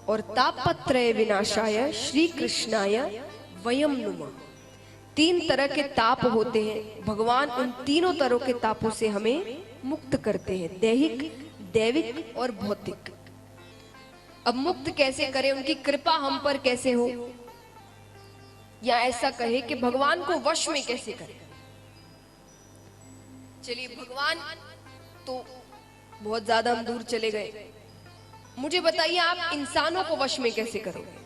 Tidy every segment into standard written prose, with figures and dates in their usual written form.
और तापत्रय विनाशाय श्री कृष्णाय वयम नुमः। 3 तरह के ताप होते हैं, भगवान उन तीनों तरह के तापों से हमें मुक्त करते हैं, दैहिक, दैविक और भौतिक। अब मुक्त कैसे करें, उनकी कृपा हम पर कैसे हो, या ऐसा कहे कि भगवान को वश में कैसे करें। चलिए, भगवान तो बहुत ज्यादा हम दूर चले गए, मुझे बताइए आप इंसानों को वश में कैसे करोगे।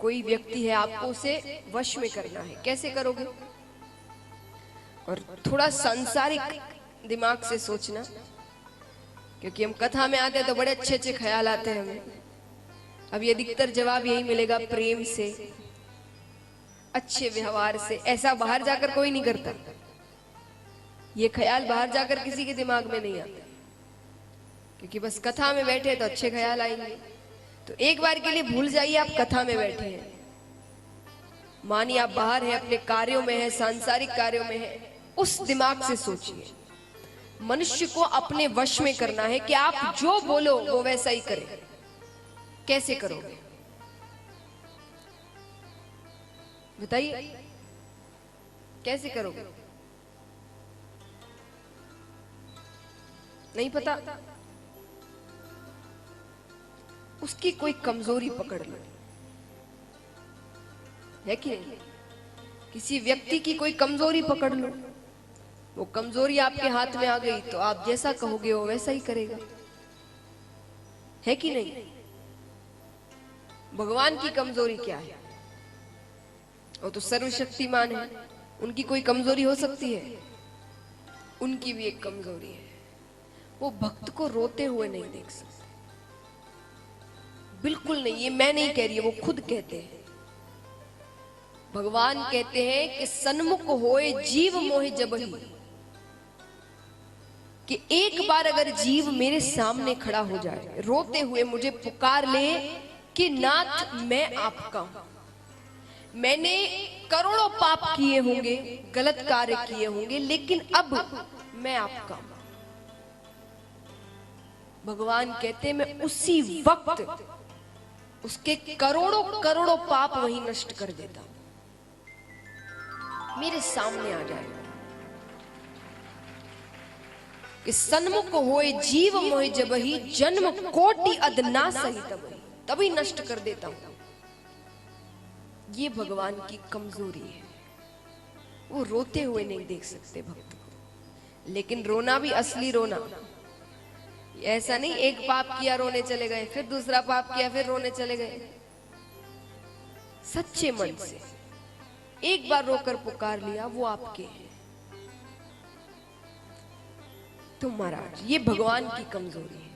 कोई व्यक्ति है, आपको उसे वश में करना है, कैसे करोगे। और थोड़ा सांसारिक दिमाग से सोचना, क्योंकि हम कथा में आते हैं तो बड़े अच्छे अच्छे ख्याल आते हैं हमें। अब ये अधिकतर जवाब यही मिलेगा, प्रेम से, अच्छे व्यवहार से। ऐसा बाहर जाकर कोई नहीं करता, ये ख्याल बाहर जाकर किसी के दिमाग में नहीं आता, क्योंकि बस कथा में बैठे तो अच्छे ख्याल आएंगे। तो एक बार के लिए भूल जाइए आप कथा में बैठे हैं, मानिए आप बाहर हैं, अपने कार्यों में हैं, सांसारिक कार्यों में हैं। उस दिमाग से सोचिए, मनुष्य को अपने वश में करना है कि आप जो बोलो वो वैसा ही करें। कैसे करोगे बताइए, कैसे करोगे। नहीं पता, उसकी कोई कमजोरी पकड़ लो, है कि नहीं। किसी व्यक्ति की कोई कमजोरी पकड़ लो, वो कमजोरी आपके हाथ में आ गई तो आप जैसा कहोगे वो वैसा ही करेगा, है कि नहीं। भगवान की कमजोरी क्या है, वो तो सर्वशक्तिमान है, उनकी कोई कमजोरी हो सकती है। उनकी भी एक कमजोरी है, वो भक्त को रोते हुए नहीं देख सकते। बिल्कुल नहीं, ये मैं नहीं कह रही है, वो खुद कहते हैं। भगवान कहते हैं कि सन्मुख होए जीव मोहि जबहि, कि एक बार अगर जीव मेरे सामने खड़ा हो जाए, रोते हुए मुझे पुकार ले कि नाथ मैं आपका हूं, मैंने करोड़ों पाप किए होंगे, गलत कार्य किए होंगे, लेकिन अब मैं आपका हूं। भगवान कहते हैं मैं उसी वक्त उसके करोड़ों करोड़ों पाप वही नष्ट कर देता हूं, मेरे सामने आ जाएगा। कि सन्मुख होए जीव मोहि जबहि, जन्म कोटि अदना सहित, तभी नष्ट कर देता हूं। ये भगवान की कमजोरी है, वो रोते हुए नहीं देख सकते भक्त को। लेकिन रोना भी असली रोना, ऐसा नहीं एक पाप किया रोने चले गए, फिर दूसरा पाप किया फिर रोने चले गए। सच्चे मन से एक बार रोकर पुकार लिया, वो आपके हैं। तो महाराज, ये भगवान की कमजोरी है।